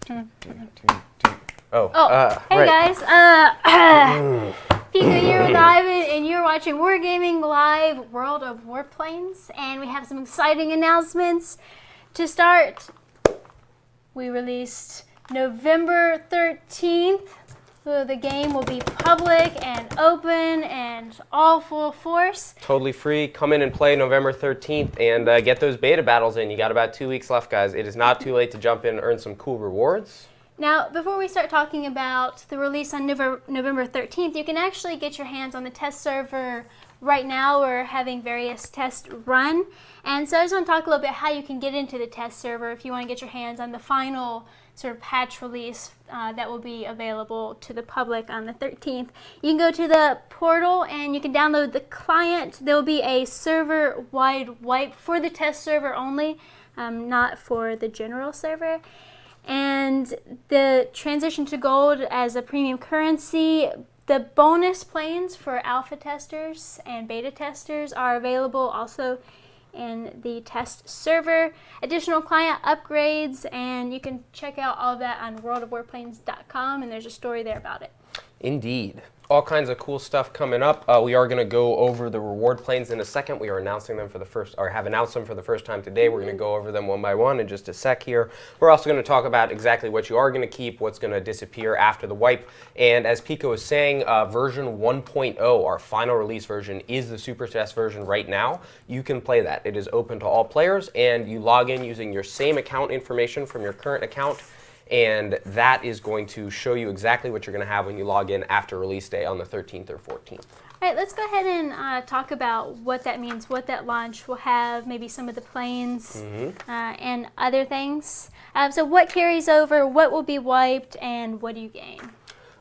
Hey right. guys, Pico here live, and you're watching Wargaming Live World of Warplanes, and we have some exciting announcements. To start, we released November 13th. So the game will be public and open and all full force. Totally free. Come in and play November 13th and get those beta battles in. You got about 2 weeks left, guys. It is not too late to jump in and earn some cool rewards. Now, before we start talking about the release on November 13th, you can actually get your hands on the test server right now. We're having various tests run. And so I just want to talk a little bit how you can get into the test server if you want to get your hands on the final sort of patch release that will be available to the public on the 13th. You can go to the portal and you can download the client. There will be a server-wide wipe for the test server only, not for the general server. And the transition to gold as a premium currency, the bonus planes for alpha testers and beta testers are available also in the test server. Additional client upgrades, and you can check out all of that on worldofwarplanes.com, and there's a story there about it. Indeed. All kinds of cool stuff coming up. We are going to go over the reward planes in a second. We are announcing them for the first, or have announced them for the first time today. We're going to go over them one by one in just a sec here. We're also going to talk about exactly what you are going to keep, what's going to disappear after the wipe. And as Pico was saying, version 1.0, our final release version, is the super test version right now. You can play that. It is open to all players, and you log in using your same account information from your current account. And that is going to show you exactly what you're going to have when you log in after release day on the 13th or 14th. All right, let's go ahead and talk about what that means, what that launch will have, maybe some of the planes and other things. So what carries over, what will be wiped, and what do you gain?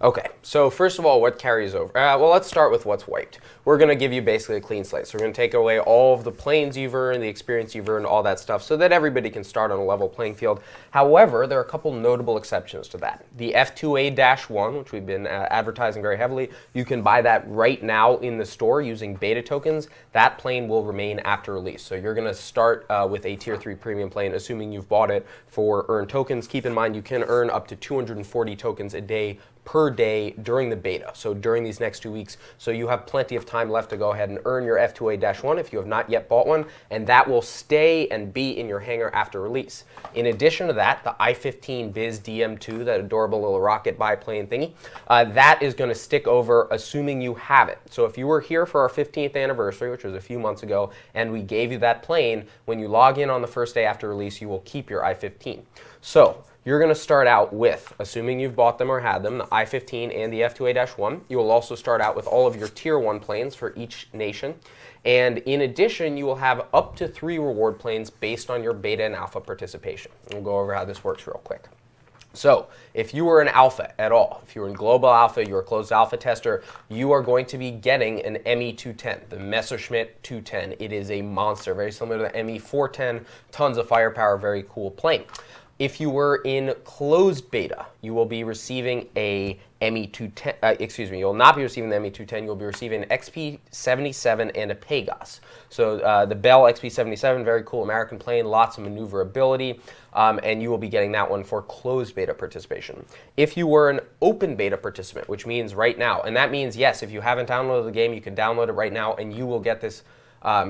Okay, so first of all, what carries over? Well, let's start with what's wiped. We're going to give you basically a clean slate. So we're going to take away all of the planes you've earned, the experience you've earned, all that stuff, so that everybody can start on a level playing field. However, there are a couple notable exceptions to that. The F2A-1, which we've been advertising very heavily, you can buy that right now in the store using beta tokens. That plane will remain after release. So you're going to start with a Tier 3 premium plane, assuming you've bought it for earned tokens. Keep in mind, you can earn up to 240 tokens a day per day during the beta, so during these next 2 weeks. So you have plenty of time left to go ahead and earn your F2A-1 if you have not yet bought one, and that will stay and be in your hangar after release. In addition to that, the I-15 Biz DM2, that adorable little rocket biplane thingy, that is going to stick over assuming you have it. So if you were here for our 15th anniversary, which was a few months ago, and we gave you that plane, when you log in on the first day after release, you will keep your I-15. So you're going to start out with, assuming you've bought them or had them, the I-15 and the F2A-1. You will also start out with all of your Tier 1 planes for each nation. And in addition, you will have up to 3 reward planes based on your beta and alpha participation. We'll go over how this works real quick. So if you were an alpha at all, if you were in global alpha, you're a closed alpha tester, you are going to be getting an ME-210, the Messerschmitt 210. It is a monster, very similar to the ME-410, tons of firepower, very cool plane. If you were in closed beta, you will be receiving a ME-210, you will not be receiving the ME-210, you will be receiving an XP-77 and a Pegas. So the Bell XP-77, very cool American plane, lots of maneuverability, and you will be getting that one for closed beta participation. If you were an open beta participant, which means right now, and that means, yes, if you haven't downloaded the game, you can download it right now, and you will get this,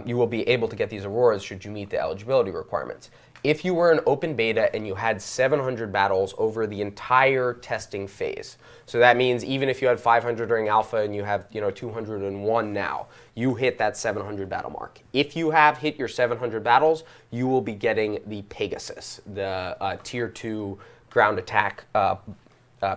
you will be able to get these aurors should you meet the eligibility requirements. If you were an open beta and you had 700 battles over the entire testing phase, so that means even if you had 500 during alpha and you have 201 now, you hit that 700 battle mark. If you have hit your 700 battles, you will be getting the Pegasus, the Tier 2 ground attack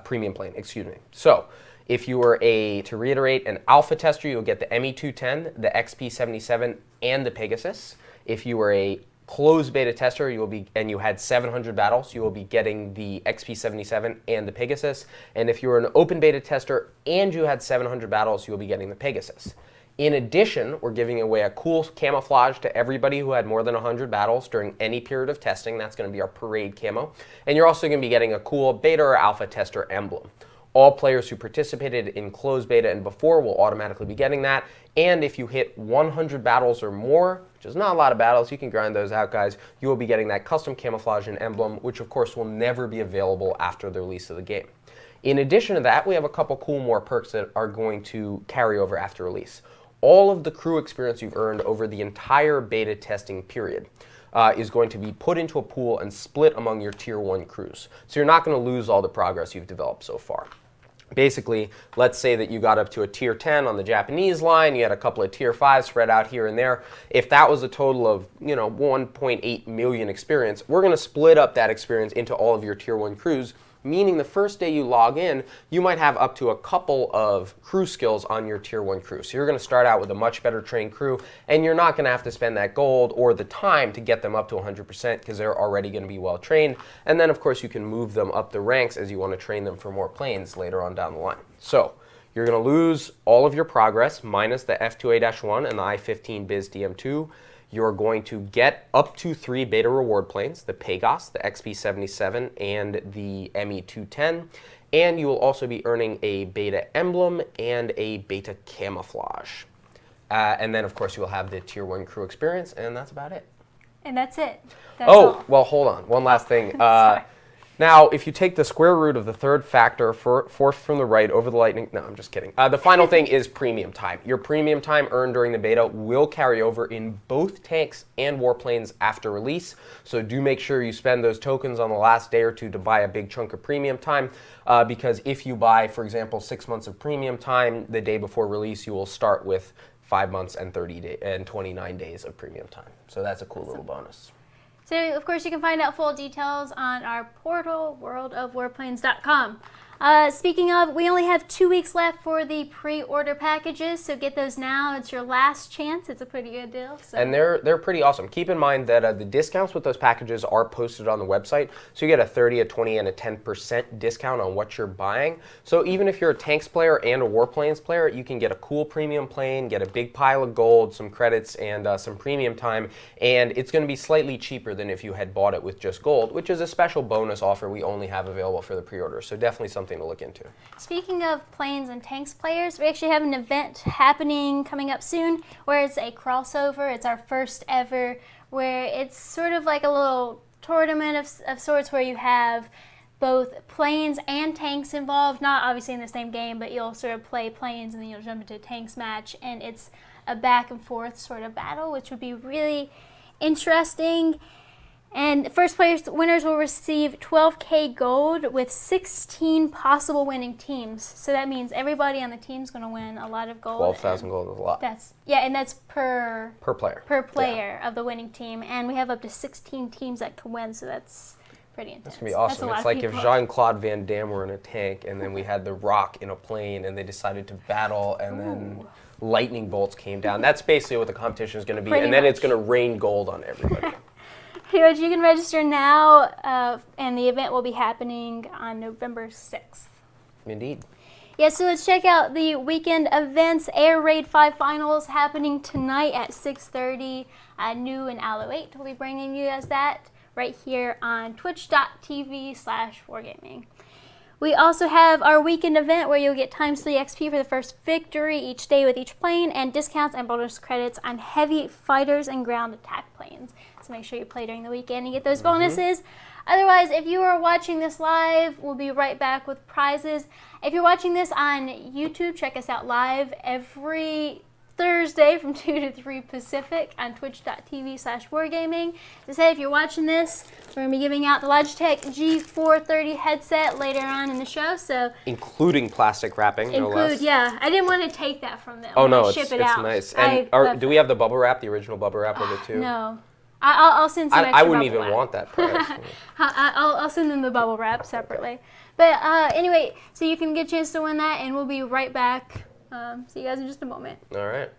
premium plane, excuse me. So if you were to reiterate, an alpha tester, you'll get the ME-210, the XP-77, and the Pegasus. If you were a closed beta tester, and you had 700 battles, you will be getting the XP-77 and the Pegasus. And if you were an open beta tester and you had 700 battles, you will be getting the Pegasus. In addition, we're giving away a cool camouflage to everybody who had more than 100 battles during any period of testing. That's going to be our parade camo. And you're also going to be getting a cool beta or alpha tester emblem. All players who participated in closed beta and before will automatically be getting that. And if you hit 100 battles or more, which is not a lot of battles, you can grind those out, guys, you will be getting that custom camouflage and emblem, which of course will never be available after the release of the game. In addition to that, we have a couple cool more perks that are going to carry over after release. All of the crew experience you've earned over the entire beta testing period is going to be put into a pool and split among your Tier 1 crews. So you're not going to lose all the progress you've developed so far. Basically, let's say that you got up to a Tier 10 on the Japanese line, you had a couple of Tier 5s spread out here and there. If that was a total of 1.8 million experience, we're going to split up that experience into all of your Tier 1 crews, meaning the first day you log in, you might have up to a couple of crew skills on your Tier 1 crew. So you're going to start out with a much better trained crew, and you're not going to have to spend that gold or the time to get them up to 100% because they're already going to be well trained. And then, of course, you can move them up the ranks as you want to train them for more planes later on down the line. So you're going to lose all of your progress minus the F2A-1 and the I-15 Biz DM2. You're going to get up to 3 beta reward planes, the Pegos, the XP-77, and the ME-210. And you will also be earning a beta emblem and a beta camouflage. And then, of course, you will have the Tier 1 crew experience, and that's about it. And that's it. That's all. Well, hold on. One last thing. Now, if you take the square root of the third factor, fourth from the right over the lightning, no, I'm just kidding. The final thing is premium time. Your premium time earned during the beta will carry over in both tanks and warplanes after release. So do make sure you spend those tokens on the last day or two to buy a big chunk of premium time. Because if you buy, for example, 6 months of premium time the day before release, you will start with 5 months and 29 days of premium time. So that's a cool little bonus. So, of course, you can find out full details on our portal, worldofwarplanes.com. Speaking of, we only have 2 weeks left for the pre-order packages, so get those now. It's your last chance. It's a pretty good deal. So. And they're pretty awesome. Keep in mind that the discounts with those packages are posted on the website, so you get a 30, a 20, and a 10% discount on what you're buying. So even if you're a tanks player and a warplanes player, you can get a cool premium plane, get a big pile of gold, some credits, and some premium time, and it's going to be slightly cheaper than if you had bought it with just gold, which is a special bonus offer we only have available for the pre-order. So definitely something to look into. Speaking of planes and tanks players, we actually have an event happening coming up soon where it's a crossover. It's our first ever, where it's sort of like a little tournament of sorts where you have both planes and tanks involved, not obviously in the same game, but you'll sort of play planes and then you'll jump into a tanks match, and it's a back and forth sort of battle, which would be really interesting. And first winners will receive 12K gold with 16 possible winning teams. So that means everybody on the team is going to win a lot of gold. 12,000 gold is a lot. And that's per player. Per player of the winning team. And we have up to 16 teams that can win, so that's pretty intense. That's going to be awesome. It's like if Jean-Claude Van Damme were in a tank and then we had The Rock in a plane and they decided to battle and then lightning bolts came down. That's basically what the competition is going to be. And then it's going to rain gold on everybody. Anyways, you can register now, and the event will be happening on November 6th. Indeed. Yeah, so let's check out the weekend events. Air Raid 5 Finals happening tonight at 6:30. New and Aloe 8 will be bringing you guys that right here on twitch.tv/wargaming. We also have our weekend event where you'll get times 3 XP for the first victory each day with each plane, and discounts and bonus credits on heavy fighters and ground attack planes. So make sure you play during the weekend and get those bonuses. Otherwise, if you are watching this live, we'll be right back with prizes. If you're watching this on YouTube, check us out live every Thursday from 2 to 3 Pacific on twitch.tv/wargaming. To say, if you're watching this, we're going to be giving out the Logitech G430 headset later on in the show. So including plastic wrapping, no less. Yeah. I didn't want to take that from them. Oh, no, ship it's out. nice. And do we have the bubble wrap, the original bubble wrap with it too? No. I'll send some extra I wouldn't bubble even wrap. want that price. I'll send them the bubble wrap separately. Okay. But anyway, so you can get a chance to win that, and we'll be right back. See you guys in just a moment. All right.